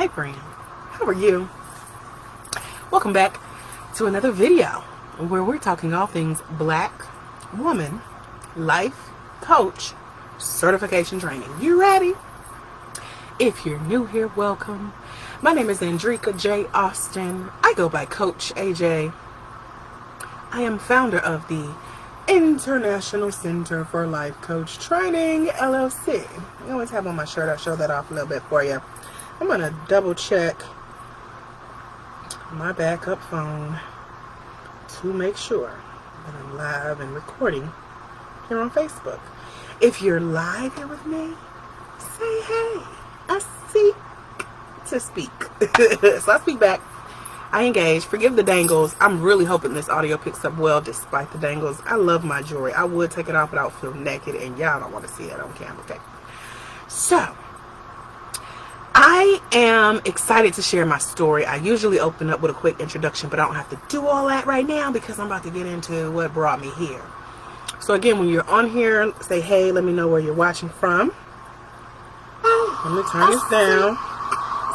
Hey friend, how are you? Welcome back to another video where we're talking all things Black woman life coach certification training. You ready? If you're new here, welcome. My name is Andrika J. Austin. I go by Coach AJ. I am founder of the International Center for Life Coach Training, LLC. I always have on my shirt. I'll show that off a little bit for you. I'm going to double check my backup phone to make sure that I'm live and recording here on Facebook. If you're live here with me, say hey. I seek to speak. So I speak back. I engage. Forgive the dangles. I'm really hoping this audio picks up well despite the dangles. I love my jewelry. I would take it off, but I would feel naked, and y'all don't want to see that on camera. Okay. So, I am excited to share my story. I usually open up with a quick introduction, but I don't have to do all that right now because I'm about to get into what brought me here. So again, when you're on here, say hey, let me know where you're watching from. Let me turn this down.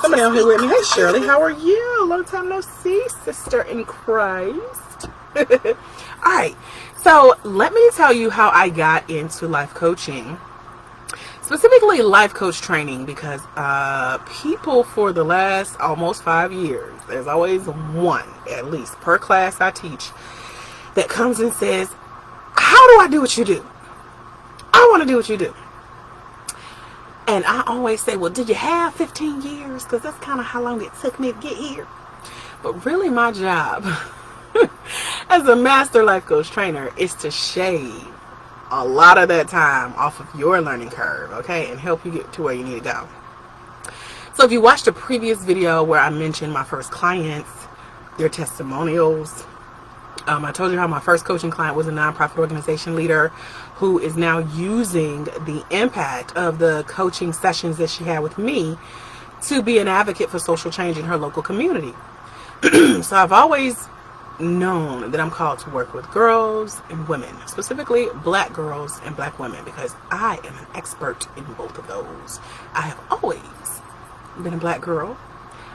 Somebody on here with me. Hey Shirley, how are you? Long time no see, sister in Christ. Alright, so let me tell you how I got into life coaching. Specifically life coach training, because people for the last almost 5 years, there's always one, at least per class I teach, that comes and says, how do I do what you do? I want to do what you do. And I always say, well, did you have 15 years? Because that's kind of how long it took me to get here. But really my job as a master life coach trainer is to shave a lot of that time off of your learning curve, okay? And help you get to where you need to go. So if you watched a previous video where I mentioned my first clients, their testimonials, I told you how my first coaching client was a nonprofit organization leader who is now using the impact of the coaching sessions that she had with me to be an advocate for social change in her local community. So I've always known that I'm called to work with girls and women, specifically Black girls and Black women, because I am an expert in both of those. I have always been a Black girl.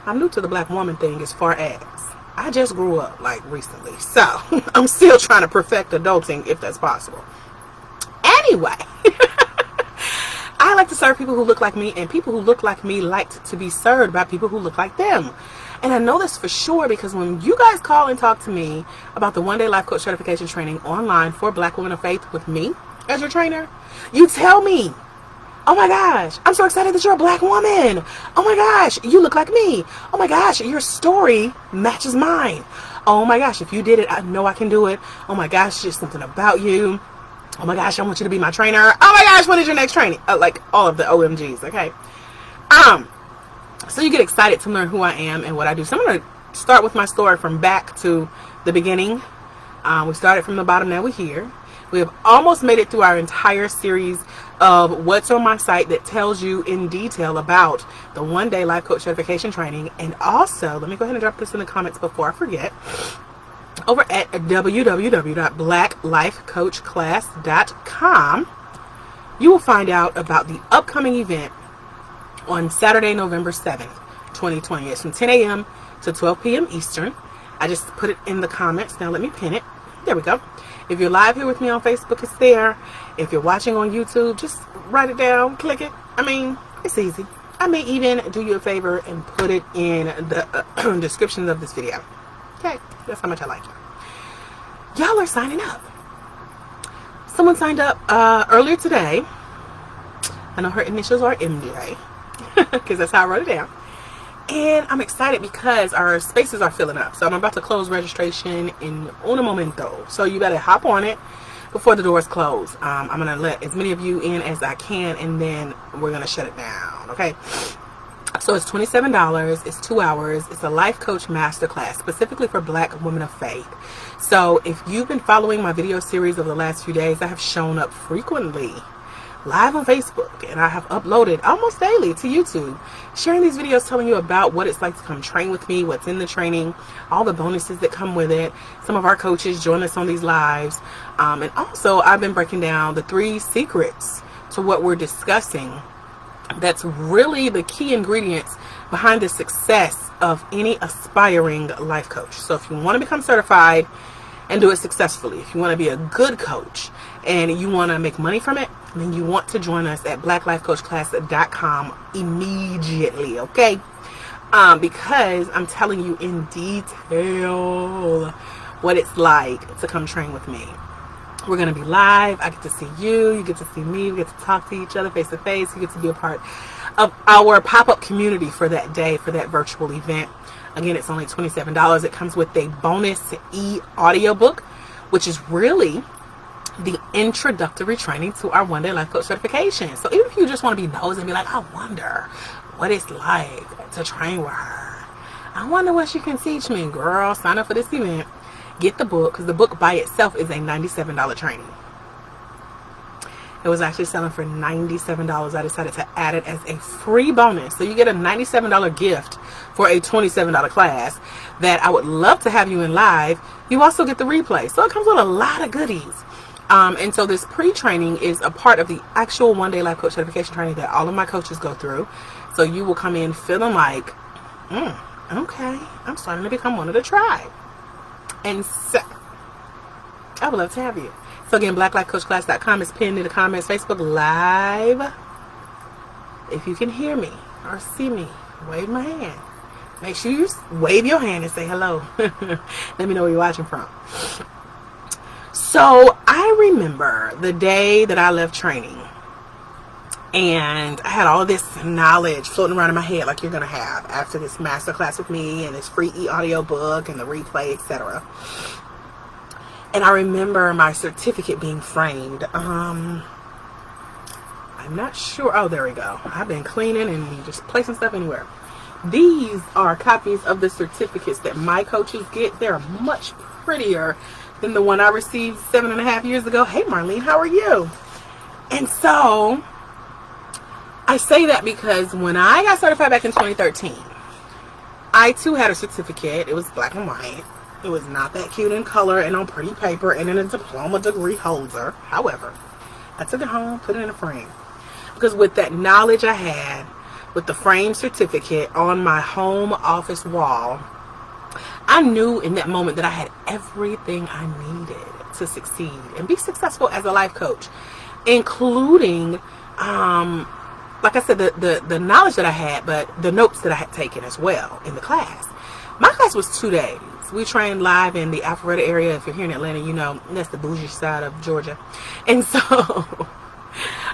I'm new to the Black woman thing as far as I just grew up like recently, so I'm still trying to perfect adulting if that's possible. Anyway, I like to serve people who look like me, and people who look like me like to be served by people who look like them. And I know this for sure because when you guys call and talk to me about the one-day life coach certification training online for Black women of faith with me as your trainer, you tell me, oh my gosh, I'm so excited that you're a Black woman. Oh my gosh, you look like me. Oh my gosh, your story matches mine. Oh my gosh, if you did it, I know I can do it. Oh my gosh, just something about you. Oh my gosh, I want you to be my trainer. Oh my gosh, when is your next training? Like all of the OMGs, okay? So you get excited to learn who I am and what I do. So I'm going to start with my story from back to the beginning. We started from the bottom, now we're here. We have almost made it through our entire series of what's on my site that tells you in detail about the one-day life coach certification training. And also, let me go ahead and drop this in the comments before I forget. Over at www.blacklifecoachclass.com, you will find out about the upcoming event on Saturday, November 7th, 2020. It's from 10 a.m. to 12 p.m. Eastern. I just put it in the comments. Now let me pin it. There we go. If you're live here with me on Facebook, it's there. If you're watching on YouTube, just write it down, click it. I mean, it's easy. I may even do you a favor and put it in the description of this video. Okay, that's how much I like you. Y'all are signing up. Someone signed up earlier today. I know her initials are MJ because that's how I wrote it down. And I'm excited because our spaces are filling up. So I'm about to close registration in un momento. So you better hop on it before the doors close. I'm going to let as many of you in as I can, and then we're going to shut it down. Okay. So it's $27. It's 2 hours. It's a life coach masterclass specifically for Black women of faith. So if you've been following my video series over the last few days, I have shown up frequently live on Facebook, and I have uploaded almost daily to YouTube, sharing these videos telling you about what it's like to come train with me, what's in the training, all the bonuses that come with it. Some of our coaches join us on these lives, and also I've been breaking down the 3 secrets to what we're discussing that's really the key ingredients behind the success of any aspiring life coach. So if you want to become certified and do it successfully, if you want to be a good coach and you want to make money from it, then you want to join us at blacklifecoachclass.com immediately, okay? Because I'm telling you in detail what it's like to come train with me. We're going to be live. I get to see you. You get to see me. We get to talk to each other face to face. You get to be a part of our pop-up community for that day, for that virtual event. Again, it's only $27. It comes with a bonus e-audiobook, which is really the introductory training to our one-day life coach certification. So even if you just want to be nosy and be like, I wonder what it's like to train with her, I wonder what she can teach me, girl, sign up for this event. Get the book, because the book by itself is a $97 training. It was actually selling for $97. I decided to add it as a free bonus. So you get a $97 gift for a $27 class that I would love to have you in live. You also get the replay. So it comes with a lot of goodies. And so this pre-training is a part of the actual one-day life coach certification training that all of my coaches go through. So you will come in feeling like, okay, I'm starting to become one of the tribe. And so I would love to have you. So again, blacklifecoachclass.com is pinned in the comments. Facebook Live. If you can hear me or see me, wave my hand. Make sure you wave your hand and say hello. Let me know where you're watching from. So I remember the day that I left training, and I had all this knowledge floating around in my head like you're going to have after this masterclass with me and this free e-audio book and the replay, etc. And I remember my certificate being framed. I'm not sure. Oh, there we go. I've been cleaning and just placing stuff anywhere. These are copies of the certificates that my coaches get. They're much prettier than the one I received 7.5 years ago. Hey, Marlene, how are you? And so I say that because when I got certified back in 2013, I too had a certificate. It was black and white. It was not that cute in color and on pretty paper and in a diploma degree holder. However, I took it home, put it in a frame. Because with that knowledge I had, with the framed certificate on my home office wall, I knew in that moment that I had everything I needed to succeed and be successful as a life coach, including, like I said, the knowledge that I had, but the notes that I had taken as well in the class. My class was 2 days. We trained live in the Alpharetta area. If you're here in Atlanta, you know that's the bougie side of Georgia. And so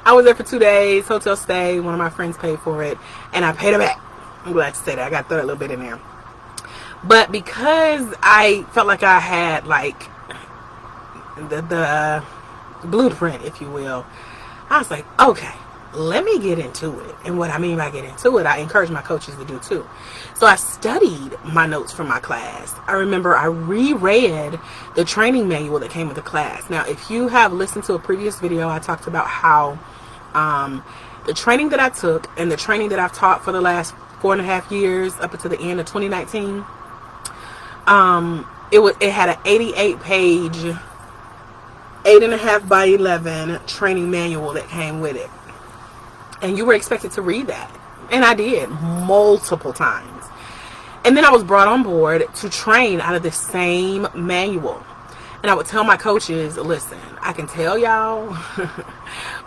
I was there for 2 days, hotel stay. One of my friends paid for it, and I paid her back. I'm glad to say that. I got to throw a little bit in there. But because I felt like I had like the blueprint, if you will, I was like, okay, let me get into it. And what I mean by get into it, I encourage my coaches to do too. So I studied my notes from my class. I remember I reread the training manual that came with the class. Now, if you have listened to a previous video, I talked about how the training that I took and the training that I've taught for the last 4.5 years up until the end of 2019, it had an 88-page, 8.5 by 11 training manual that came with it. And you were expected to read that. And I did multiple times. And then I was brought on board to train out of the same manual. And I would tell my coaches, listen, I can tell y'all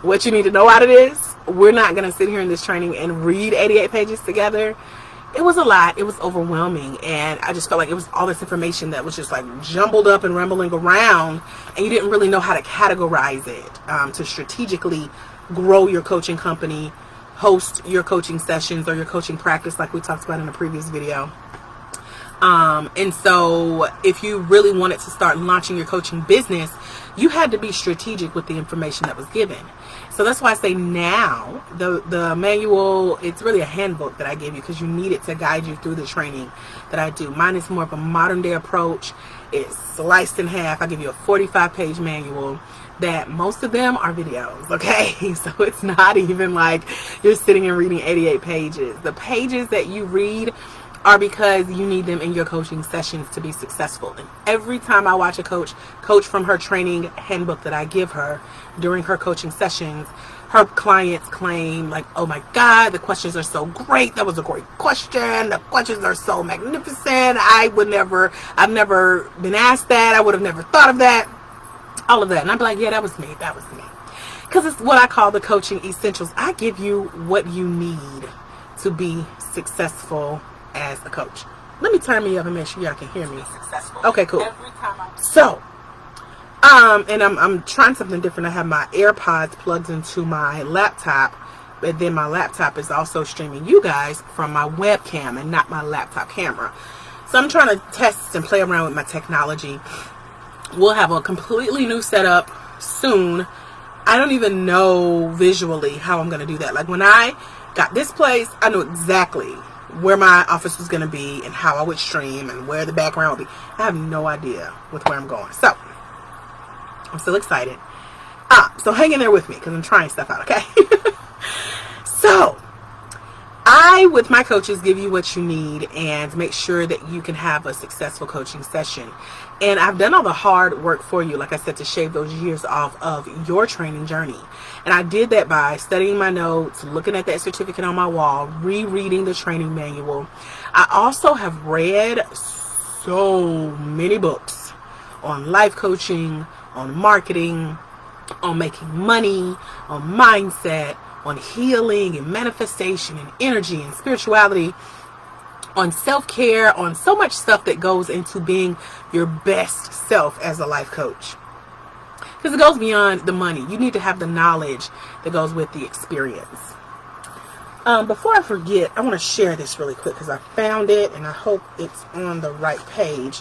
what you need to know out of this. We're not going to sit here in this training and read 88 pages together. It was a lot. It was overwhelming. And I just felt like it was all this information that was just like jumbled up and rumbling around. And you didn't really know how to categorize it to strategically grow your coaching company, host your coaching sessions or your coaching practice like we talked about in a previous video. And so if you really wanted to start launching your coaching business, you had to be strategic with the information that was given. So that's why I say now, the manual, it's really a handbook that I give you because you need it to guide you through the training that I do. Mine is more of a modern day approach. It's sliced in half. I give you a 45-page manual that most of them are videos, okay? So it's not even like you're sitting and reading 88 pages. The pages that you read are because you need them in your coaching sessions to be successful. And every time I watch a coach from her training handbook that I give her during her coaching sessions, her clients claim like, oh my God, the questions are so great. That was a great question. The questions are so magnificent. I've never been asked that. I would have never thought of that. All of that. And I'm like, yeah, that was me. That was me. Because it's what I call the coaching essentials. I give you what you need to be successful as a coach. Let me turn me up and make sure y'all can hear me. Okay, cool. So, and I'm trying something different. I have my AirPods plugged into my laptop, but then my laptop is also streaming you guys from my webcam and not my laptop camera. So I'm trying to test and play around with my technology. We'll have a completely new setup soon. I don't even know visually how I'm going to do that. Like when I got this place, I knew exactly where my office was going to be and how I would stream and where the background would be. I have no idea with where I'm going. So I'm still excited. So hang in there with me because I'm trying stuff out, okay? So I, with my coaches, give you what you need and make sure that you can have a successful coaching session. And I've done all the hard work for you, like I said, to shave those years off of your training journey. And I did that by studying my notes, looking at that certificate on my wall, rereading the training manual. I also have read so many books on life coaching, on marketing, on making money, on mindset, on healing and manifestation and energy and spirituality, on self-care, on so much stuff that goes into being your best self as a life coach. Because it goes beyond the money. You need to have the knowledge that goes with the experience. Before I forget, I want to share this really quick because I found it and I hope it's on the right page,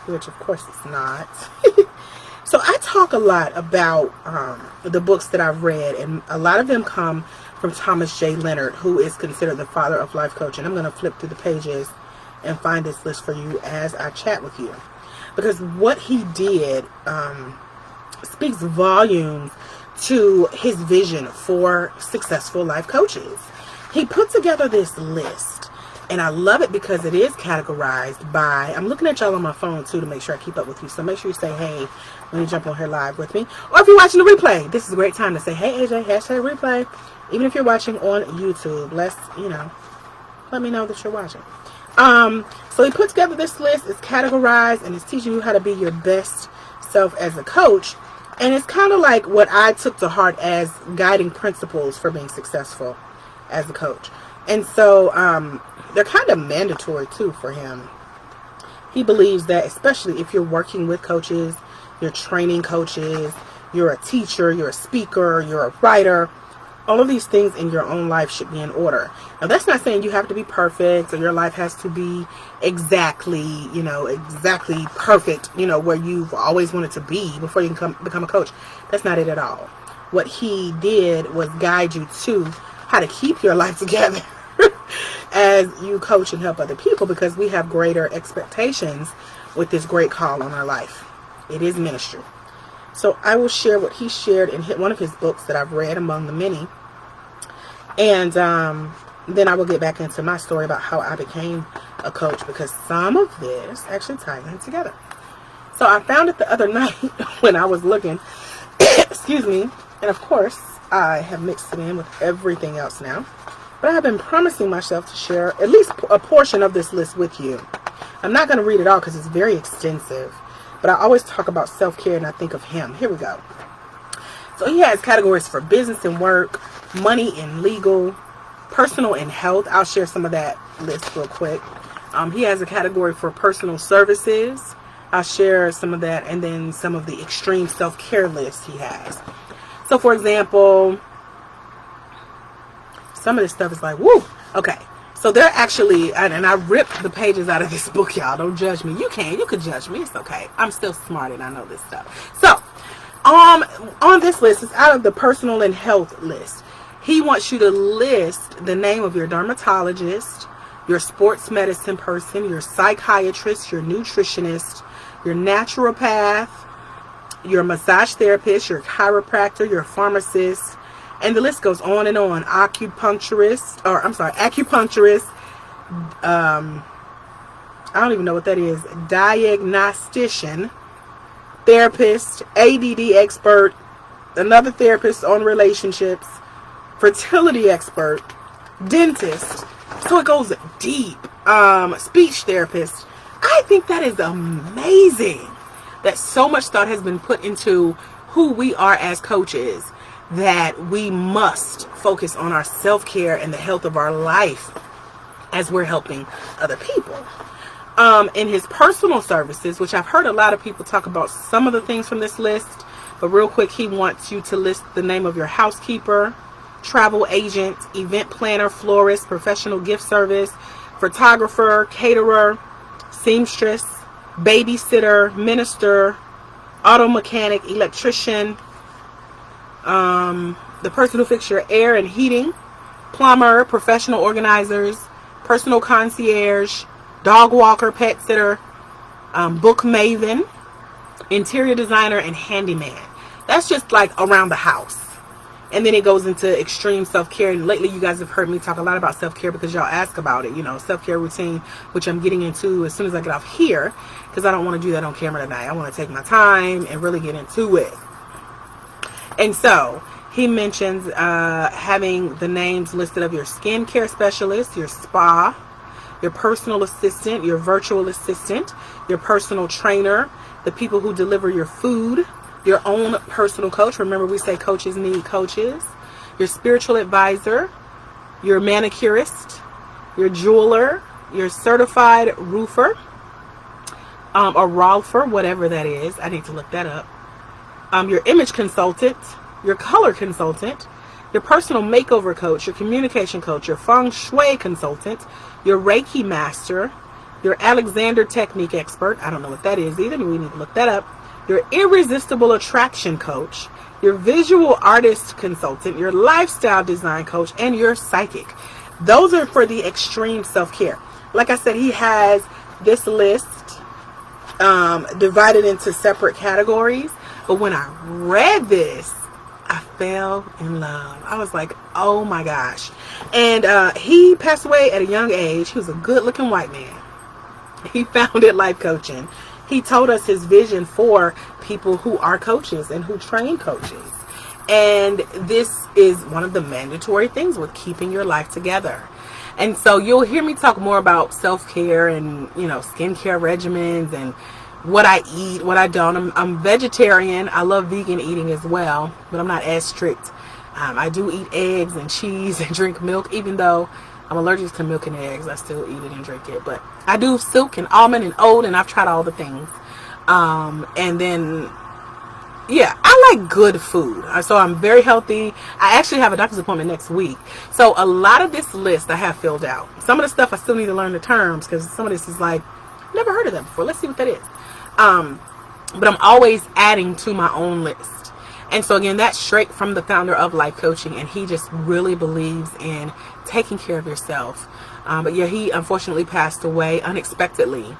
which of course it's not. So I talk a lot about the books that I've read, and a lot of them come from Thomas J. Leonard, who is considered the father of life coaching. I'm going to flip through the pages and find this list for you as I chat with you. Because what he did speaks volumes to his vision for successful life coaches. He put together this list, and I love it because it is categorized by, I'm looking at y'all on my phone too to make sure I keep up with you. So make sure you say hey when you jump on here live with me. Or if you're watching the replay, this is a great time to say, hey AJ, hashtag replay. Even if you're watching on YouTube, let me know that you're watching. So he put together this list. It's categorized and it's teaching you how to be your best self as a coach. And it's kind of like what I took to heart as guiding principles for being successful as a coach. And so they're kind of mandatory too for him. He believes that especially if you're working with coaches, you're training coaches, you're a teacher, you're a speaker, you're a writer, all of these things in your own life should be in order. Now, that's not saying you have to be perfect or your life has to be exactly perfect, where you've always wanted to be before you can become a coach. That's not it at all. What he did was guide you to how to keep your life together as you coach and help other people, because we have greater expectations with this great call on our life. It is ministry. So I will share what he shared in one of his books that I've read among the many. And then I will get back into my story about how I became a coach, because some of this actually ties in together. So I found it the other night when I was looking, excuse me, and of course I have mixed it in with everything else now. But I have been promising myself to share at least a portion of this list with you. I'm not going to read it all because it's very extensive. But I always talk about self-care and I think of him. Here we go. So he has categories for business and work, money and legal, personal and health. I'll share some of that list real quick. He has a category for personal services. I'll share some of that, and then some of the extreme self-care lists he has. So for example, some of this stuff is like, woo, okay. So they're actually, and I ripped the pages out of this book, y'all. Don't judge me. You could judge me. It's okay. I'm still smart and I know this stuff. So, on this list, it's out of the personal and health list. He wants you to list the name of your dermatologist, your sports medicine person, your psychiatrist, your nutritionist, your naturopath, your massage therapist, your chiropractor, your pharmacist, and the list goes on and on. Acupuncturist. I don't even know what that is. Diagnostician, therapist, ADD expert, another therapist on relationships, fertility expert, dentist. So it goes deep. Speech therapist. I think that is amazing that so much thought has been put into who we are as coaches, that we must focus on our self-care and the health of our life as we're helping other people. In his personal services, which I've heard a lot of people talk about some of the things from this list, but real quick, he wants you to list the name of your housekeeper, travel agent, event planner, florist, professional gift service, photographer, caterer, seamstress, babysitter, minister, auto mechanic, electrician, the person who fixes your air and heating, plumber, professional organizers, personal concierge, dog walker, pet sitter, book maven, interior designer, and handyman. That's just like around the house. And then it goes into extreme self-care. And lately you guys have heard me talk a lot about self-care because y'all ask about it. You know, self-care routine, which I'm getting into as soon as I get off here, because I don't want to do that on camera tonight. I want to take my time and really get into it. And so he mentions having the names listed of your skincare specialist, your spa, your personal assistant, your virtual assistant, your personal trainer, the people who deliver your food, your own personal coach. Remember, we say coaches need coaches. Your spiritual advisor, your manicurist, your jeweler, your certified roofer, or rolfer, whatever that is. I need to look that up. Your image consultant, your color consultant, your personal makeover coach, your communication coach, your feng shui consultant, your Reiki master, your Alexander technique expert. I don't know what that is either, but we need to look that up. Your irresistible attraction coach, your visual artist consultant, your lifestyle design coach, and your psychic. Those are for the extreme self-care. Like I said, he has this list divided into separate categories. But when I read this, I fell in love. I was like, oh my gosh. And he passed away at a young age. He was a good-looking white man. He founded Life Coaching. He told us his vision for people who are coaches and who train coaches. And this is one of the mandatory things with keeping your life together. And so you'll hear me talk more about self-care and, you know, skincare regimens and what I eat, what I don't. I'm vegetarian. I love vegan eating as well, but I'm not as strict. I do eat eggs and cheese and drink milk, even though I'm allergic to milk and eggs. I still eat it and drink it. But I do silk and almond and oat, and I've tried all the things. And then, yeah, I like good food. So I'm very healthy. I actually have a doctor's appointment next week. So a lot of this list I have filled out. Some of the stuff I still need to learn the terms, because some of this is like, never heard of that before. Let's see what that is. But I'm always adding to my own list. And so again, that's straight from the founder of Life Coaching, and he just really believes in taking care of yourself. But yeah, he unfortunately passed away unexpectedly.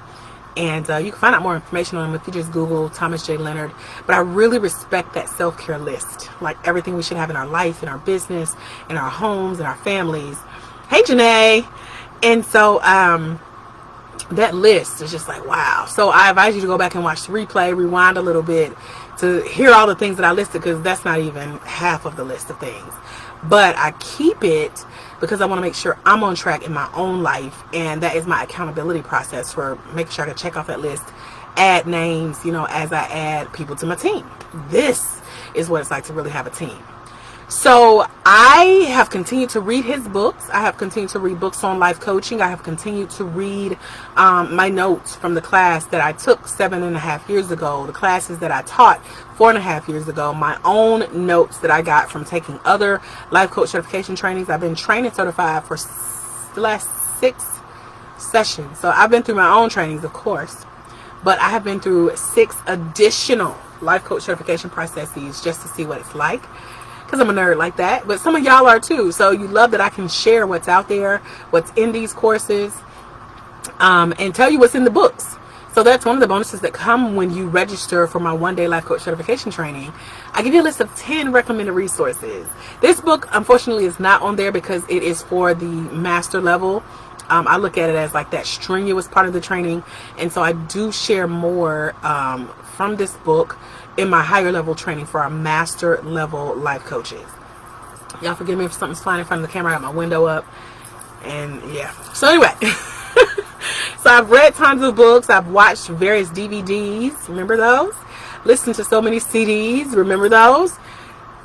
And you can find out more information on him if you just Google Thomas J. Leonard. But I really respect that self-care list, like everything we should have in our life, in our business, in our homes, in our families. Hey, Janae. And so that list is just like, wow. So I advise you to go back and watch the replay, rewind a little bit to hear all the things that I listed, because that's not even half of the list of things. But I keep it because I want to make sure I'm on track in my own life, and that is my accountability process for making sure I can check off that list, add names, you know, as I add people to my team. This is what it's like to really have a team. So I have continued to read his books. I have continued to read books on life coaching. I have continued to read my notes from the class that I took 7.5 years ago, the classes that I taught 4.5 years ago, my own notes that I got from taking other life coach certification trainings. I've been training certified for the last 6 sessions. So I've been through my own trainings, of course, but I have been through 6 additional life coach certification processes just to see what it's like. Because I'm a nerd like that, but some of y'all are too. So you love that I can share what's out there, what's in these courses, and tell you what's in the books. So that's one of the bonuses that come when you register for my one-day life coach certification training. I give you a list of 10 recommended resources. This book, unfortunately, is not on there because it is for the master level. I look at it as like that strenuous part of the training. And so I do share more from this book in my higher level training for our master level life coaches. Y'all forgive me if something's flying in front of the camera. I got my window up. And yeah. So anyway. So I've read tons of books. I've watched various DVDs. Remember those? Listened to so many CDs. Remember those?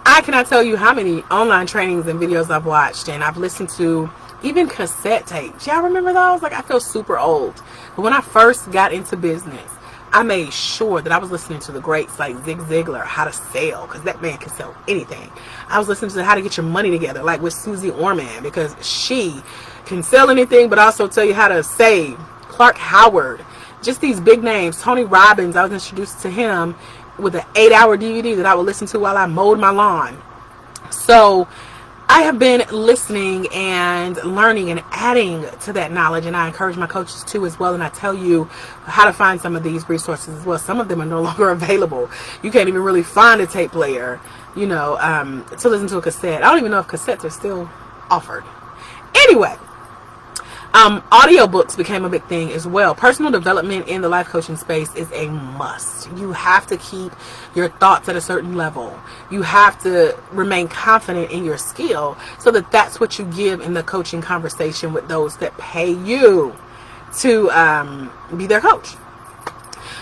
I cannot tell you how many online trainings and videos I've watched. And I've listened to even cassette tapes. Y'all remember those? Like, I feel super old. But when I first got into business, I made sure that I was listening to the greats like Zig Ziglar, How to Sell, because that man can sell anything. I was listening to How to Get Your Money Together, like with Susie Orman, because she can sell anything but also tell you how to save. Clark Howard, just these big names. Tony Robbins, I was introduced to him with an 8-hour DVD that I would listen to while I mowed my lawn. So I have been listening and learning and adding to that knowledge, and I encourage my coaches too as well, and I tell you how to find some of these resources as well. Some of them are no longer available. You can't even really find a tape player, you know, to listen to a cassette. I don't even know if cassettes are still offered. Anyway, audiobooks became a big thing as well. Personal development in the life coaching space is a must. You have to keep your thoughts at a certain level. You have to remain confident in your skill so that that's what you give in the coaching conversation with those that pay you to be their coach.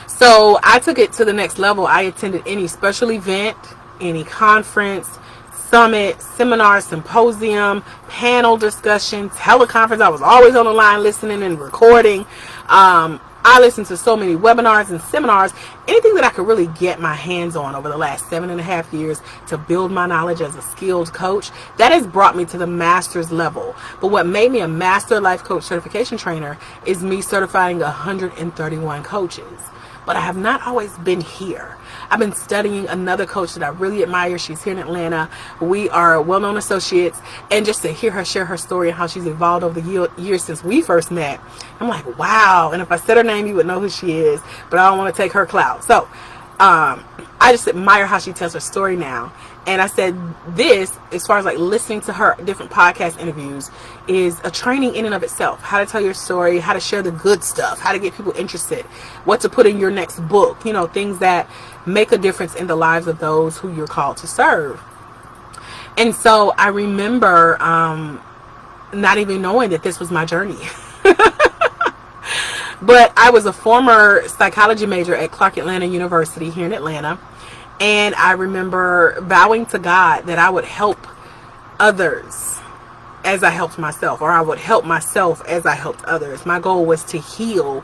So I took it to the next level. I attended any special event, any conference, summit, seminar, symposium, panel discussion, teleconference. I was always on the line listening and recording. I listened to so many webinars and seminars, anything that I could really get my hands on over the last 7.5 years to build my knowledge as a skilled coach. That has brought me to the master's level. But what made me a master life coach certification trainer is me certifying 131 coaches. But I have not always been here. I've been studying another coach that I really admire. She's here in Atlanta. We are well-known associates. And just to hear her share her story and how she's evolved over the years since we first met, I'm like, wow. And if I said her name, you would know who she is. But I don't want to take her clout. So I just admire how she tells her story now. And I said this, as far as like listening to her different podcast interviews, is a training in and of itself. How to tell your story, how to share the good stuff, how to get people interested, what to put in your next book, you know, things that make a difference in the lives of those who you're called to serve. And so I remember not even knowing that this was my journey. But I was a former psychology major at Clark Atlanta University here in Atlanta. And I remember vowing to God that I would help others as I helped myself, or I would help myself as I helped others. My goal was to heal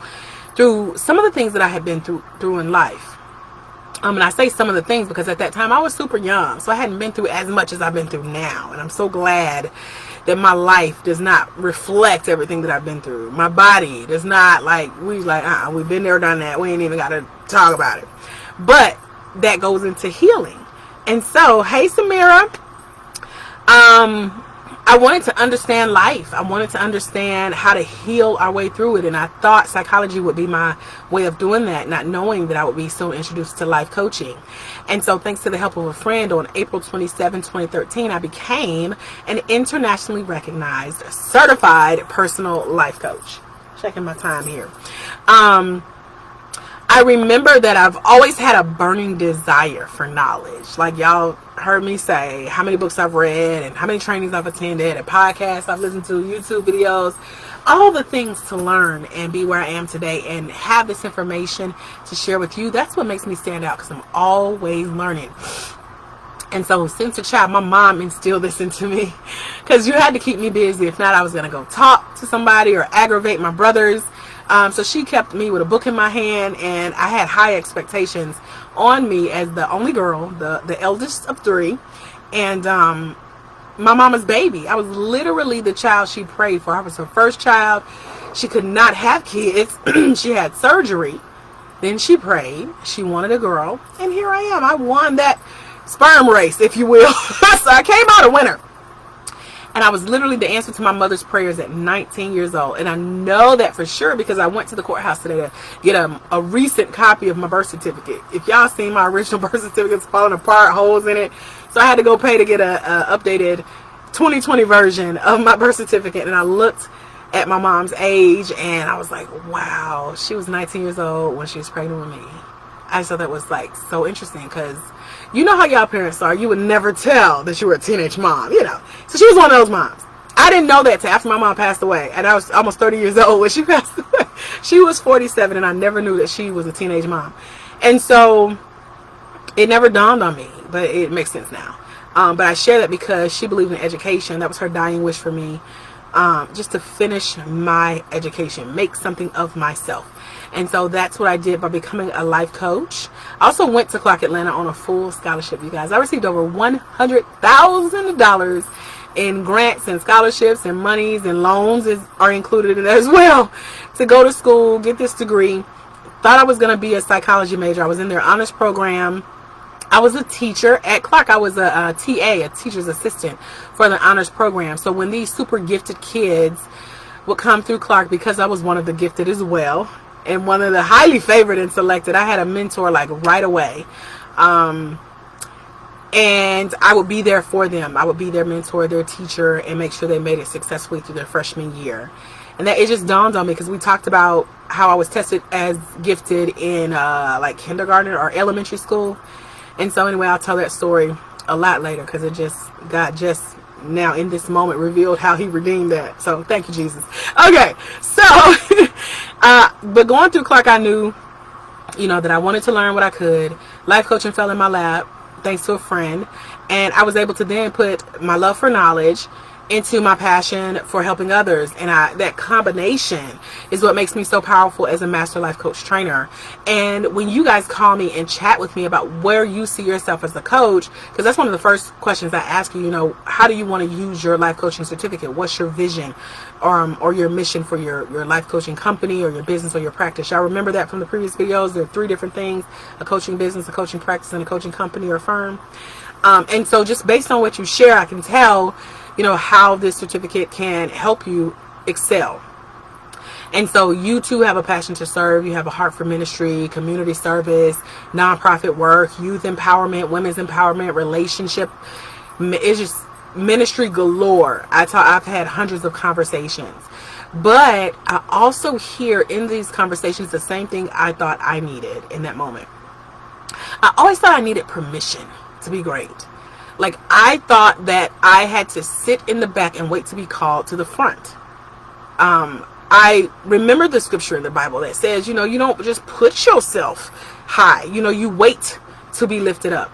through some of the things that I had been through in life. And I say some of the things because at that time I was super young, so I hadn't been through as much as I've been through now. And I'm so glad that my life does not reflect everything that I've been through. My body does not, we've been there, done that. We ain't even got to talk about it. But that goes into healing. And so, hey Samira, I wanted to understand life. I wanted to understand how to heal our way through it. And I thought psychology would be my way of doing that, not knowing that I would be so introduced to life coaching. And so thanks to the help of a friend, on April 27, 2013, I became an internationally recognized certified personal life coach. Checking my time here. I remember that I've always had a burning desire for knowledge. Like y'all heard me say how many books I've read and how many trainings I've attended and podcasts I've listened to, YouTube videos, all the things to learn and be where I am today and have this information to share with you. That's what makes me stand out, because I'm always learning. And so since a child, my mom instilled this into me, because you had to keep me busy. If not, I was going to go talk to somebody or aggravate my brothers. So she kept me with a book in my hand, and I had high expectations on me as the only girl, the eldest of three, and my mama's baby. I was literally the child she prayed for. I was her first child. She could not have kids. She had surgery. Then she prayed. She wanted a girl, and here I am. I won that sperm race, if you will. So I came out a winner. And I was literally the answer to my mother's prayers at 19 years old. And I know that for sure because I went to the courthouse today to get a recent copy of my birth certificate. If y'all seen my original birth certificate, it's falling apart, holes in it. So I had to go pay to get a updated 2020 version of my birth certificate. And I looked at my mom's age and I was like, wow, she was 19 years old when she was pregnant with me. I just thought that was like so interesting, because you know how y'all parents are. You would never tell that you were a teenage mom, you know. So she was one of those moms. I didn't know that till after my mom passed away, and I was almost 30 years old when she passed away. She was 47, and I never knew that she was a teenage mom. And so it never dawned on me, but it makes sense now. But I share that because she believed in education. That was her dying wish for me, just to finish my education, make something of myself. And so that's what I did by becoming a life coach. I also went to Clark Atlanta on a full scholarship, you guys. I received over $100,000 in grants and scholarships and monies, and loans are included in that as well, to go to school, get this degree. Thought I was going to be a psychology major. I was in their honors program. I was a teacher at Clark. I was a TA, a teacher's assistant for the honors program. So when these super gifted kids would come through Clark, because I was one of the gifted as well, and one of the highly favored and selected, I had a mentor like right away. And I would be there for them. I would be their mentor, their teacher, and make sure they made it successfully through their freshman year. And that it just dawned on me, because we talked about how I was tested as gifted in like kindergarten or elementary school. And so anyway, I'll tell that story a lot later, because it just, God just now in this moment revealed how he redeemed that. So thank you, Jesus. Okay, so but going through Clark, I knew, you know, that I wanted to learn what I could. Life coaching fell in my lap thanks to a friend, and I was able to then put my love for knowledge into my passion for helping others. And that combination is what makes me so powerful as a master life coach trainer. And when you guys call me and chat with me about where you see yourself as a coach, because that's one of the first questions I ask you, you know, how do you want to use your life coaching certificate? What's your vision or your mission for your life coaching company or your business or your practice? Y'all remember that from the previous videos? There are 3 different things: a coaching business, a coaching practice, and a coaching company or firm. And so just based on what you share, I can tell, you know, how this certificate can help you excel. And so you too have a passion to serve. You have a heart for ministry, community service, nonprofit work, youth empowerment, women's empowerment, relationship. It's just ministry galore. I've had hundreds of conversations. But I also hear in these conversations the same thing I thought I needed in that moment. I always thought I needed permission to be great. Like, I thought that I had to sit in the back and wait to be called to the front. I remember the scripture in the Bible that says, you know, you don't just put yourself high. You know, you wait to be lifted up.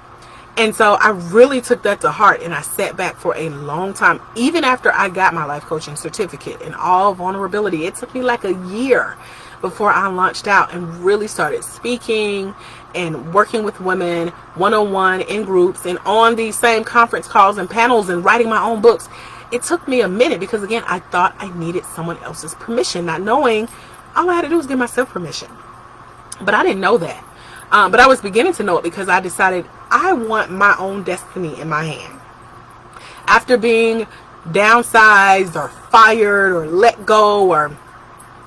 And so I really took that to heart, and I sat back for a long time. Even after I got my life coaching certificate in all vulnerability, it took me like a year before I launched out and really started speaking and working with women one-on-one, in groups, and on these same conference calls and panels, and writing my own books. It took me a minute, because again, I thought I needed someone else's permission, not knowing all I had to do was give myself permission. But I didn't know that. But I was beginning to know it, because I decided I want my own destiny in my hand. After being downsized or fired or let go or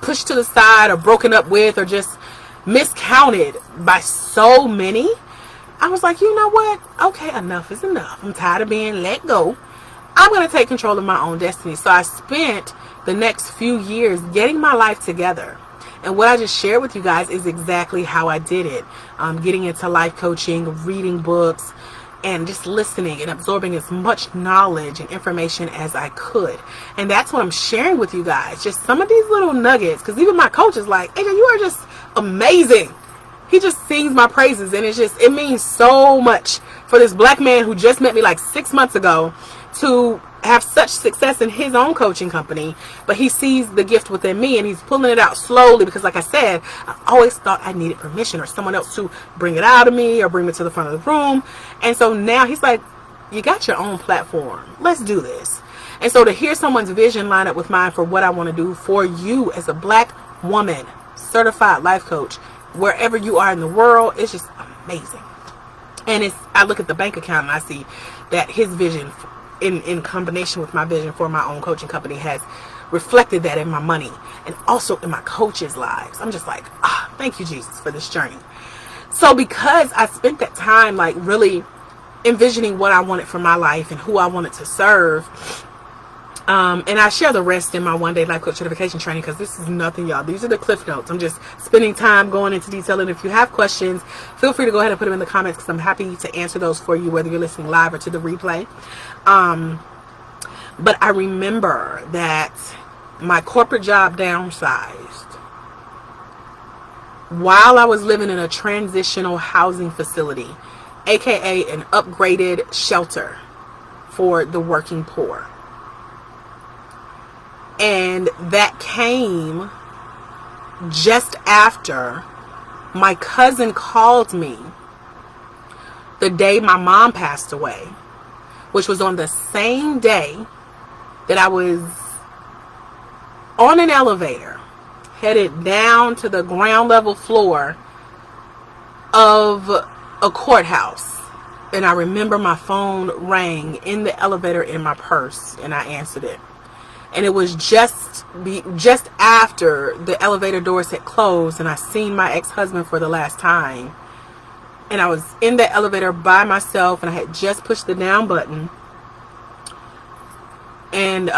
pushed to the side or broken up with or just miscounted by so many, I was like, you know what? Okay, enough is enough. I'm tired of being let go. I'm going to take control of my own destiny. So I spent the next few years getting my life together. And what I just shared with you guys is exactly how I did it. Getting into life coaching, reading books, and just listening and absorbing as much knowledge and information as I could. And that's what I'm sharing with you guys. Just some of these little nuggets. Because even my coach is like, AJ, you are just amazing. He just sings my praises. And it means so much for this black man who just met me like 6 months ago to have such success in his own coaching company. But he sees the gift within me, and he's pulling it out slowly, because like I said, I always thought I needed permission or someone else to bring it out of me or bring me to the front of the room. And so now he's like, you got your own platform. Let's do this. And so to hear someone's vision line up with mine for what I want to do for you as a black woman, certified life coach, wherever you are in the world, it's just amazing. And I look at the bank account and I see that his vision in combination with my vision for my own coaching company has reflected that in my money and also in my coaches' lives. I'm just like, thank you, Jesus, for this journey. So because I spent that time like really envisioning what I wanted for my life and who I wanted to serve, And I share the rest in my one-day life coach certification training, because this is nothing, y'all. These are the cliff notes. I'm just spending time going into detail. And if you have questions, feel free to go ahead and put them in the comments, because I'm happy to answer those for you, whether you're listening live or to the replay. But I remember that my corporate job downsized while I was living in a transitional housing facility, aka an upgraded shelter for the working poor. And that came just after my cousin called me the day my mom passed away, which was on the same day that I was on an elevator headed down to the ground level floor of a courthouse. And I remember my phone rang in the elevator in my purse, and I answered it. And it was just after the elevator doors had closed and I seen my ex-husband for the last time. And I was in the elevator by myself, and I had just pushed the down button and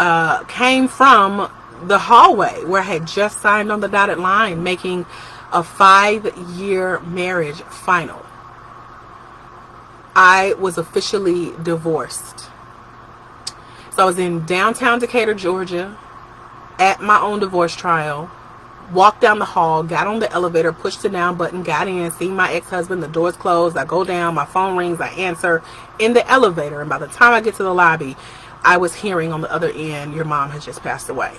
came from the hallway where I had just signed on the dotted line, making a 5-year marriage final. I was officially divorced. So I was in downtown Decatur, Georgia, at my own divorce trial. Walked down the hall, got on the elevator, pushed the down button, got in, seen my ex-husband, the doors closed, I go down, my phone rings, I answer in the elevator, and by the time I get to the lobby, I was hearing on the other end, your mom has just passed away.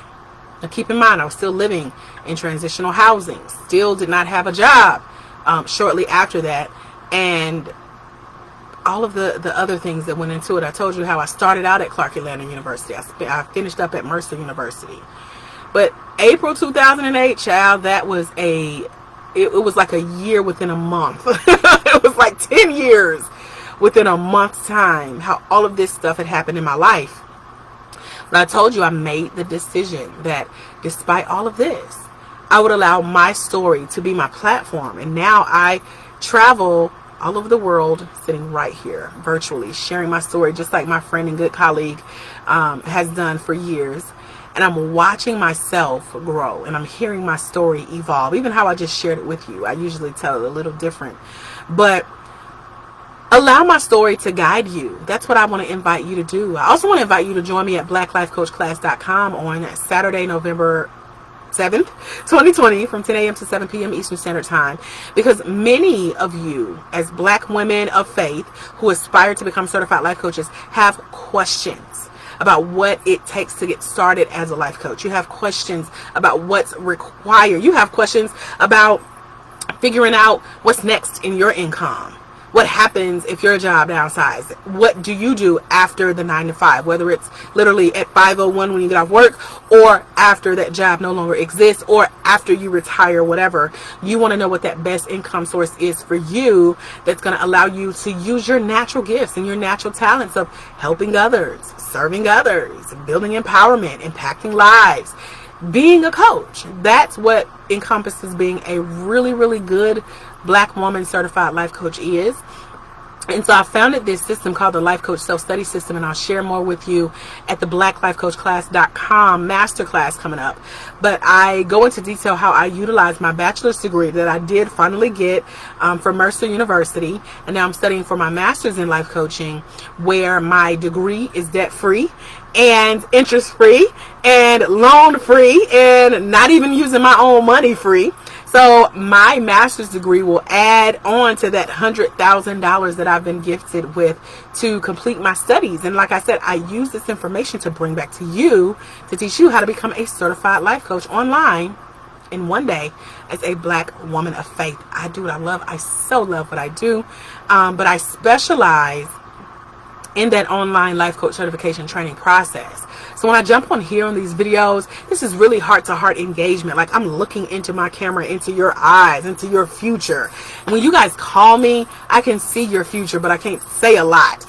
Now keep in mind, I was still living in transitional housing, still did not have a job shortly after that, and all of the other things that went into it. I told you how I started out at Clark Atlanta University. I finished up at Mercer University. But April 2008, child, that was it was like a year within a month. It was like 10 years within a month's time, how all of this stuff had happened in my life. But I told you I made the decision that despite all of this, I would allow my story to be my platform. And now I travel all over the world, sitting right here virtually, sharing my story, just like my friend and good colleague has done for years. And I'm watching myself grow, and I'm hearing my story evolve. Even how I just shared it with you, I usually tell it a little different, but allow my story to guide you. That's what I want to invite you to do. I also want to invite you to join me at blacklifecoachclass.com on Saturday, November 7th, 2020, from 10 a.m. to 7 p.m. Eastern Standard Time, because many of you, as Black women of faith who aspire to become certified life coaches, have questions about what it takes to get started as a life coach. You have questions about what's required. You have questions about figuring out what's next in your income. What happens if your job downsizes? What do you do after the 9 to 5? Whether it's literally at 5:01 when you get off work, or after that job no longer exists, or after you retire, whatever. You want to know what that best income source is for you, that's going to allow you to use your natural gifts and your natural talents of helping others, serving others, building empowerment, impacting lives, being a coach. That's what encompasses being a really, really good Black woman certified life coach is. And so I founded this system called the Life Coach Self-Study System, and I'll share more with you at the blacklifecoachclass.com masterclass coming up. But I go into detail how I utilize my bachelor's degree that I did finally get from Mercer University, and now I'm studying for my master's in life coaching, where my degree is debt-free and interest-free and loan-free and not even using my own money free. So my master's degree will add on to that $100,000 that I've been gifted with to complete my studies. And like I said, I use this information to bring back to you, to teach you how to become a certified life coach online in one day as a Black woman of faith. I do what I love. I so love what I do. But I specialize in that online life coach certification training process. So when I jump on here on these videos, this is really heart-to-heart engagement. Like, I'm looking into my camera, into your eyes, into your future. And when you guys call me, I can see your future, but I can't say a lot.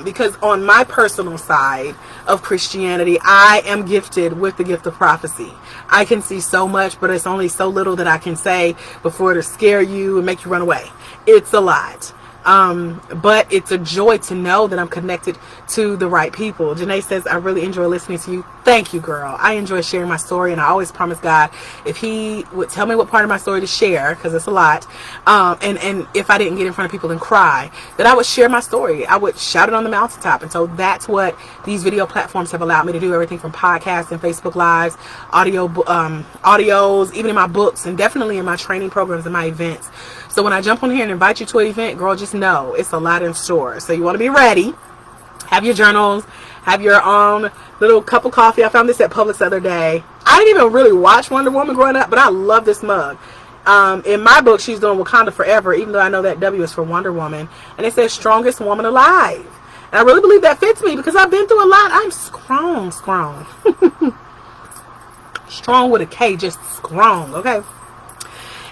Because on my personal side of Christianity, I am gifted with the gift of prophecy. I can see so much, but it's only so little that I can say before it'll scare you and make you run away. It's a lot. But it's a joy to know that I'm connected to the right people. Janae says, I really enjoy listening to you. Thank you, girl. I enjoy sharing my story, and I always promise God if he would tell me what part of my story to share, because it's a lot, and if I didn't get in front of people and cry, that I would share my story. I would shout it on the mountaintop. And so that's what these video platforms have allowed me to do, everything from podcasts and Facebook Lives, audios, even in my books, and definitely in my training programs and my events. So when I jump on here and invite you to an event, girl, just know it's a lot in store. So you want to be ready. Have your journals. Have your own little cup of coffee. I found this at Publix the other day. I didn't even really watch Wonder Woman growing up, but I love this mug. In my book, she's doing Wakanda Forever, even though I know that W is for Wonder Woman. And it says strongest woman alive. And I really believe that fits me because I've been through a lot. I'm strong. Strong with a K, just strong, okay?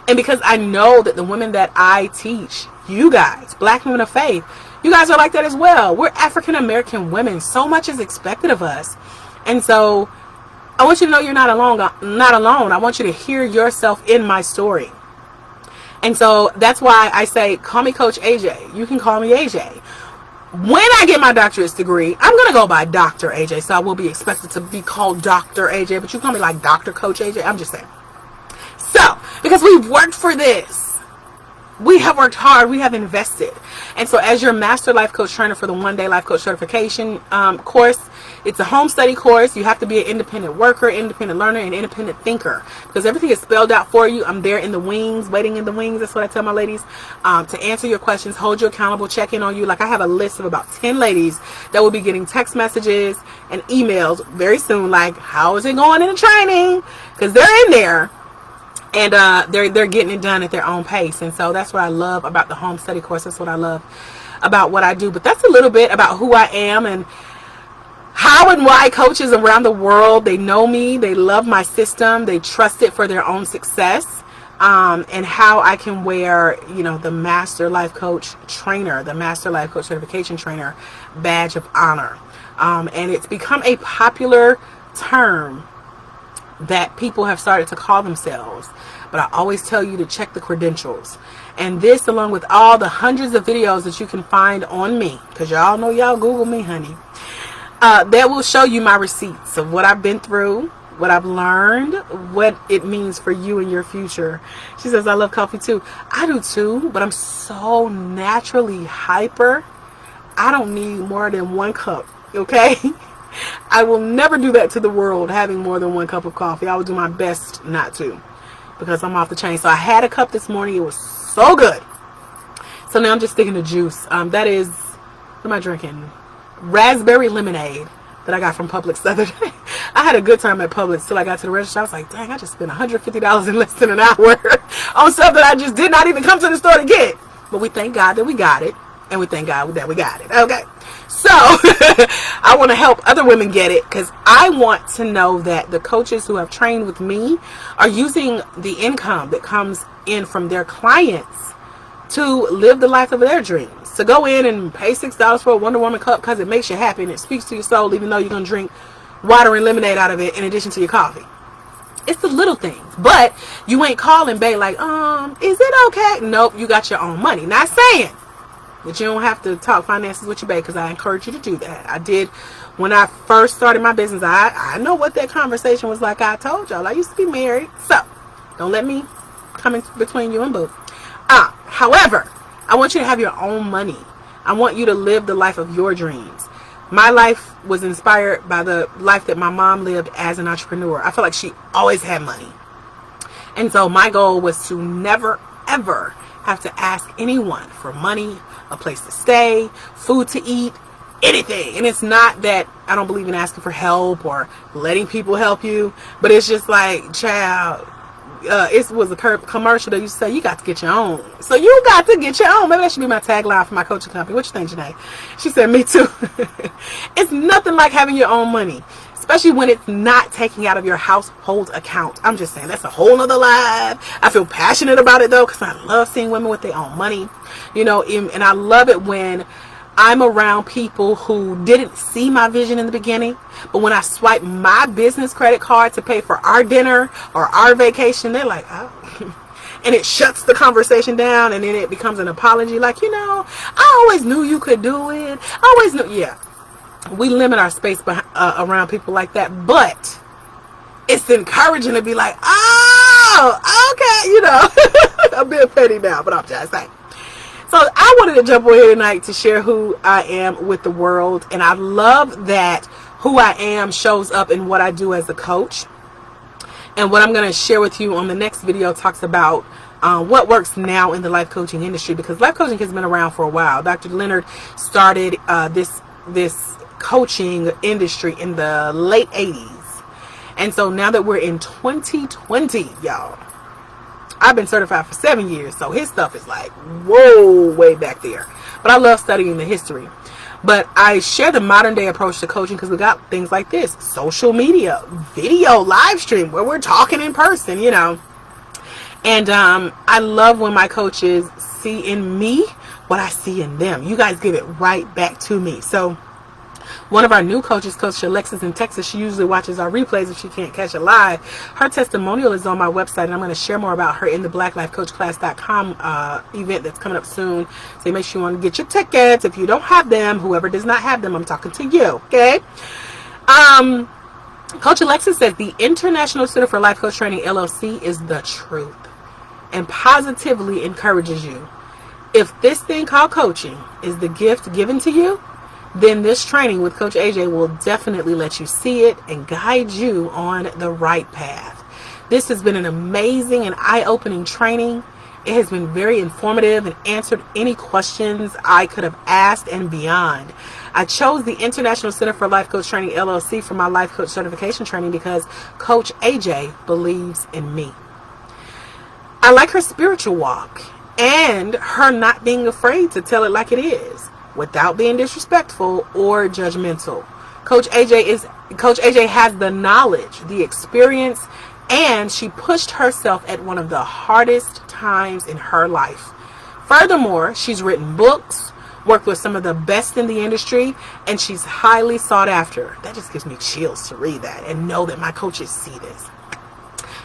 And because I know that the women that I teach, you guys, black women of faith, you guys are like that as well. We're African American women. So much is expected of us. And so I want you to know you're not alone. I want you to hear yourself in my story. And so that's why I say, call me Coach AJ. You can call me AJ. When I get my doctorate degree, I'm going to go by Dr. AJ. So I will be expected to be called Dr. AJ. But you call me like Dr. Coach AJ. I'm just saying. So, because we've worked for this, we have worked hard, we have invested. And so as your master life coach trainer for the one-day life coach certification course, it's a home study course. You have to be an independent worker, independent learner, and independent thinker, because everything is spelled out for you. I'm there in the wings, waiting in the wings. That's what I tell my ladies, to answer your questions, hold you accountable, check in on you. Like, I have a list of about 10 ladies that will be getting text messages and emails very soon, like, how is it going in the training? Because they're in there. And they're getting it done at their own pace. And so that's what I love about the home study course. That's what I love about what I do. But that's a little bit about who I am and how and why coaches around the world, they know me, they love my system, they trust it for their own success, and how I can wear, the Master Life Coach Trainer, the Master Life Coach Certification Trainer badge of honor. And it's become a popular term that people have started to call themselves. But I always tell you to check the credentials. And this, along with all the hundreds of videos that you can find on me, because y'all know y'all Google me, honey, that will show you my receipts of what I've been through, what I've learned, what it means for you in your future. She says, I love coffee too. I do too, but I'm so naturally hyper. I don't need more than 1 cup, okay? I will never do that to the world, having more than 1 cup of coffee. I will do my best not to, because I'm off the chain. So I had a cup this morning. It was so good. So now I'm just sticking to juice. That is, what am I drinking? Raspberry lemonade that I got from Publix the other day. I had a good time at Publix till I got to the register. I was like, dang, I just spent $150 in less than an hour on stuff that I just did not even come to the store to get. But we thank God that we got it. And we thank God that we got it. Okay. So I want to help other women get it, because I want to know that the coaches who have trained with me are using the income that comes in from their clients to live the life of their dreams. To go in and pay $6 for a Wonder Woman cup because it makes you happy and it speaks to your soul, even though you're going to drink water and lemonade out of it in addition to your coffee. It's the little things. But you ain't calling bae like, is it okay? Nope, you got your own money. Not saying that you don't have to talk finances with your bae, because I encourage you to do that. I did when I first started my business. I know what that conversation was like. I told y'all I used to be married, so don't let me come in between you and boo. However, I want you to have your own money. I want you to live the life of your dreams. My life was inspired by the life that my mom lived as an entrepreneur. I feel like she always had money. And so my goal was to never, ever have to ask anyone for money, a place to stay, food to eat, anything. And it's not that I don't believe in asking for help or letting people help you, but it's just like, child, it was a commercial that used to say, you got to get your own. So you got to get your own. Maybe that should be my tagline for my coaching company. What you think, Janae? She said, me too. It's nothing like having your own money, especially when it's not taking out of your household account. I'm just saying, that's a whole nother life. I feel passionate about it though, because I love seeing women with their own money, and I love it when I'm around people who didn't see my vision in the beginning, but when I swipe my business credit card to pay for our dinner or our vacation, they're like, oh. and it shuts the conversation down, and then it becomes an apology like, I always knew you could do it. I always knew. Yeah, we limit our space around people like that, but it's encouraging to be like, oh, okay, I'm being petty now, but I'm just saying. So I wanted to jump on here tonight to share who I am with the world, and I love that who I am shows up in what I do as a coach. And what I'm going to share with you on the next video talks about what works now in the life coaching industry, because life coaching has been around for a while. Dr. Leonard started this coaching industry in the late 80s. And so now that we're in 2020, y'all, I've been certified for 7 years, so his stuff is like, whoa, way back there. But I love studying the history. But I share the modern day approach to coaching because we got things like this: social media, video, live stream, where we're talking in person, And I love when my coaches see in me what I see in them. You guys give it right back to me. So one of our new coaches, Coach Alexis in Texas, she usually watches our replays if she can't catch it live. Her testimonial is on my website, and I'm going to share more about her in the blacklifecoachclass.com event that's coming up soon. So make sure you want to get your tickets. If you don't have them, whoever does not have them, I'm talking to you, okay? Coach Alexis says the International Center for Life Coach Training, LLC, is the truth and positively encourages you. If this thing called coaching is the gift given to you, then this training with Coach AJ will definitely let you see it and guide you on the right path. This has been an amazing and eye-opening training. It has been very informative and answered any questions I could have asked and beyond. I chose the International Center for Life Coach Training, LLC for my life coach certification training because Coach AJ believes in me. I like her spiritual walk and her not being afraid to tell it like it is, without being disrespectful or judgmental. Coach AJ has the knowledge, the experience, and she pushed herself at one of the hardest times in her life. Furthermore, she's written books, worked with some of the best in the industry, and she's highly sought after. That just gives me chills to read that and know that my coaches see this.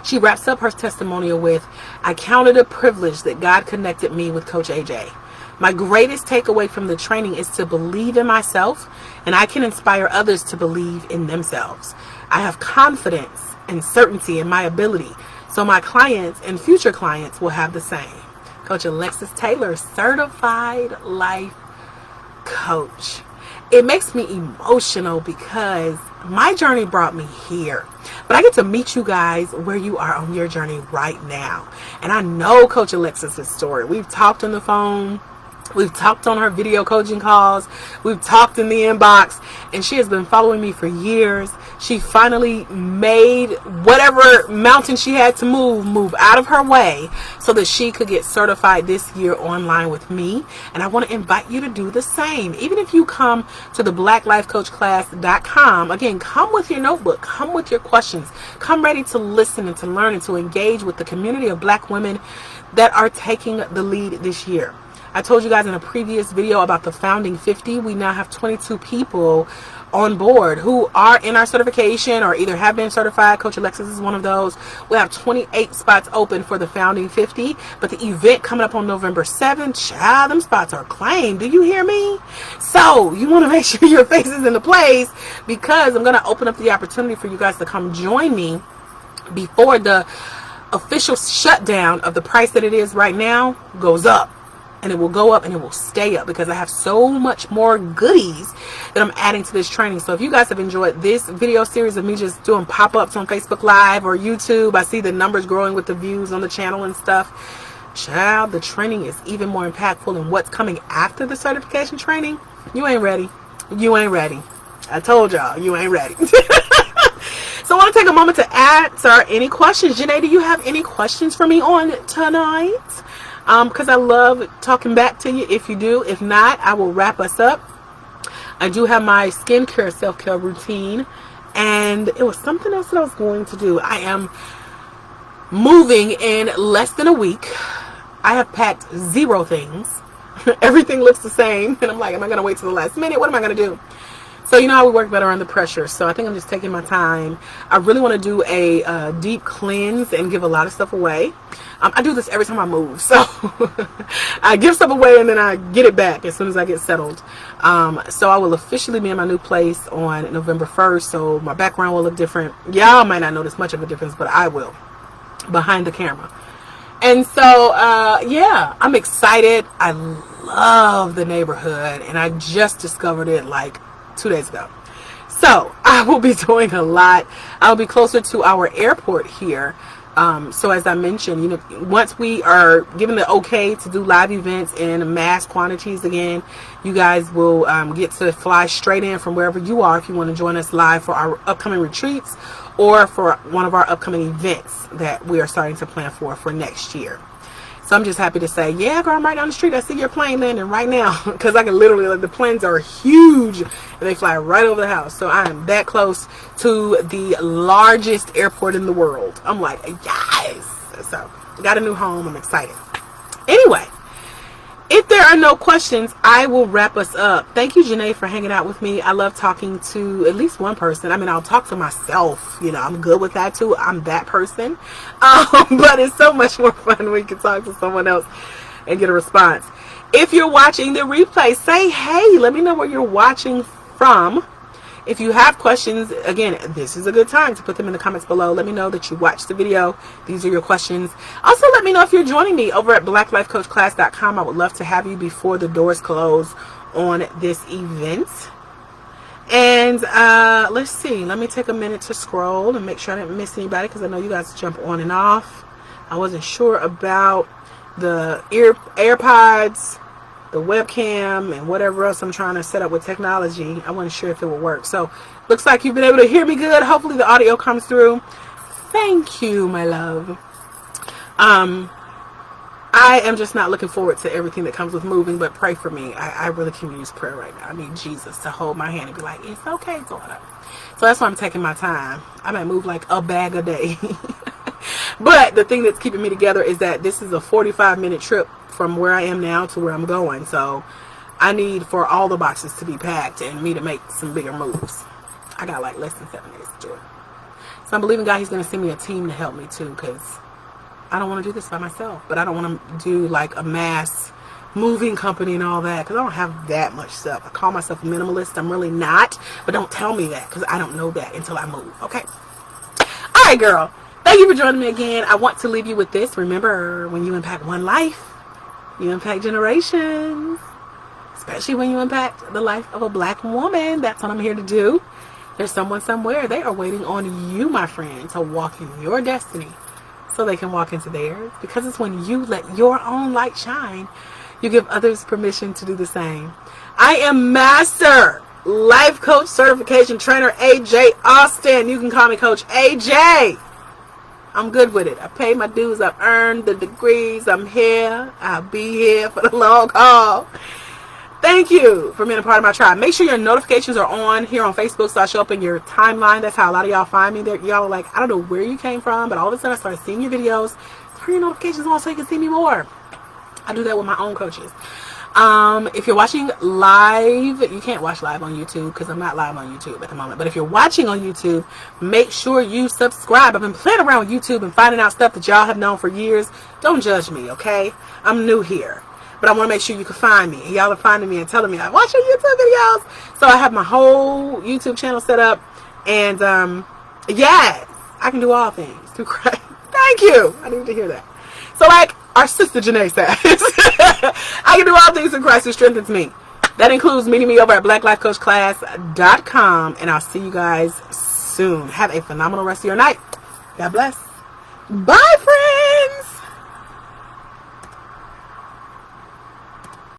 She wraps up her testimonial with, I count it a privilege that God connected me with Coach AJ. My greatest takeaway from the training is to believe in myself, and I can inspire others to believe in themselves. I have confidence and certainty in my ability, so my clients and future clients will have the same. Coach Alexis Taylor, certified life coach. It makes me emotional because my journey brought me here, but I get to meet you guys where you are on your journey right now. And I know Coach Alexis' story. We've talked on the phone. We've talked on her video coaching calls. We've talked in the inbox, and she has been following me for years. She finally made whatever mountain she had to move out of her way so that she could get certified this year online with me. And I want to invite you to do the same. Even if you come to the blacklifecoachclass.com, again, come with your notebook, come with your questions, come ready to listen and to learn and to engage with the community of Black women that are taking the lead this year. I told you guys in a previous video about the Founding 50. We now have 22 people on board who are in our certification or either have been certified. Coach Alexis is one of those. We have 28 spots open for the Founding 50, but the event coming up on November 7th, child, them spots are claimed. Do you hear me? So you want to make sure your face is in the place, because I'm going to open up the opportunity for you guys to come join me before the official shutdown of the price that it is right now goes up. And it will go up and it will stay up because I have so much more goodies that I'm adding to this training. So if you guys have enjoyed this video series of me just doing pop-ups on Facebook Live or YouTube, I see the numbers growing with the views on the channel and stuff. Child, the training is even more impactful, and what's coming after the certification training, you ain't ready. You ain't ready. I told y'all, you ain't ready. So I want to take a moment to answer any questions. Janae, do you have any questions for me on tonight? Because I love talking back to you if you do. If not, I will wrap us up. I do have my skincare self-care routine, and it was something else that I was going to do. I am moving in less than a week. I have packed 0 things. Everything looks the same, and I'm like, am I going to wait till the last minute? What am I going to do? So you know how we work better under pressure. So I think I'm just taking my time. I really want to do a deep cleanse and give a lot of stuff away. I do this every time I move. So I give stuff away and then I get it back as soon as I get settled. So I will officially be in my new place on November 1st. So my background will look different. Y'all might not notice much of a difference, but I will, behind the camera. And so, yeah, I'm excited. I love the neighborhood and I just discovered it like 2 days ago. So I will be doing a lot. I'll be closer to our airport here. So as I mentioned, you know, once we are given the okay to do live events in mass quantities again, you guys will get to fly straight in from wherever you are if you want to join us live for our upcoming retreats or for one of our upcoming events that we are starting to plan for next year. So I'm just happy to say, yeah, girl, I'm right down the street. I see your plane landing right now. Because I can literally, like, the planes are huge. And they fly right over the house. So I am that close to the largest airport in the world. I'm like, yes. So got a new home. I'm excited. Anyway, if there are no questions, I will wrap us up. Thank you, Janae, for hanging out with me. I love talking to at least one person. I mean, I'll talk to myself. You know, I'm good with that too. I'm that person. But it's so much more fun when you can talk to someone else and get a response. If you're watching the replay, say hey. Let me know where you're watching from. If you have questions, again, this is a good time to put them in the comments below. Let me know that you watched the video. These are your questions. Also, let me know if you're joining me over at blacklifecoachclass.com. I would love to have you before the doors close on this event. And let's see. Let me take a minute to scroll and make sure I didn't miss anybody because I know you guys jump on and off. I wasn't sure about the AirPods, the webcam, and whatever else I'm trying to set up with technology. I wasn't sure if it would work. So looks like you've been able to hear me good. Hopefully the audio comes through. Thank you, my love. I am just not looking forward to everything that comes with moving, but pray for me. I really can use prayer right now. I need Jesus to hold my hand and be like, it's okay, daughter. So that's why I'm taking my time. I might move like a bag a day. But the thing that's keeping me together is that this is a 45-minute trip from where I am now to where I'm going. So I need for all the boxes to be packed and me to make some bigger moves. I got like less than 7 days to do it. So I'm believing God, he's going to send me a team to help me too, because I don't want to do this by myself. But I don't want to do like a mass moving company and all that, because I don't have that much stuff. I call myself a minimalist. I'm really not. But don't tell me that, because I don't know that until I move. Okay. All right, girl. Thank you for joining me again. I want to leave you with this. Remember, when you impact one life, you impact generations. Especially when you impact the life of a black woman. That's what I'm here to do. There's someone somewhere. They are waiting on you, my friend, to walk in your destiny so they can walk into theirs. Because it's when you let your own light shine, you give others permission to do the same. I am Master Life Coach Certification Trainer AJ Austin. You can call me Coach AJ. I'm good with it. I paid my dues. I've earned the degrees. I'm here. I'll be here for the long haul. Thank you for being a part of my tribe. Make sure your notifications are on here on Facebook so I show up in your timeline. That's how a lot of y'all find me. Y'all are like, I don't know where you came from, but all of a sudden I started seeing your videos. Turn your notifications on so you can see me more. I do that with my own coaches. If you're watching live, you can't watch live on YouTube because I'm not live on YouTube at the moment. But if you're watching on YouTube, make sure you subscribe. I've been playing around with YouTube and finding out stuff that y'all have known for years. Don't judge me, okay? I'm new here. But I want to make sure you can find me. Y'all are finding me and telling me, I watch your YouTube videos. So I have my whole YouTube channel set up. And, yes, I can do all things through Christ. Thank you. I need to hear that. So, like our sister Janae says, I can do all things in Christ who strengthens me. That includes meeting me over at blacklifecoachclass.com. And I'll see you guys soon. Have a phenomenal rest of your night. God bless. Bye, friends.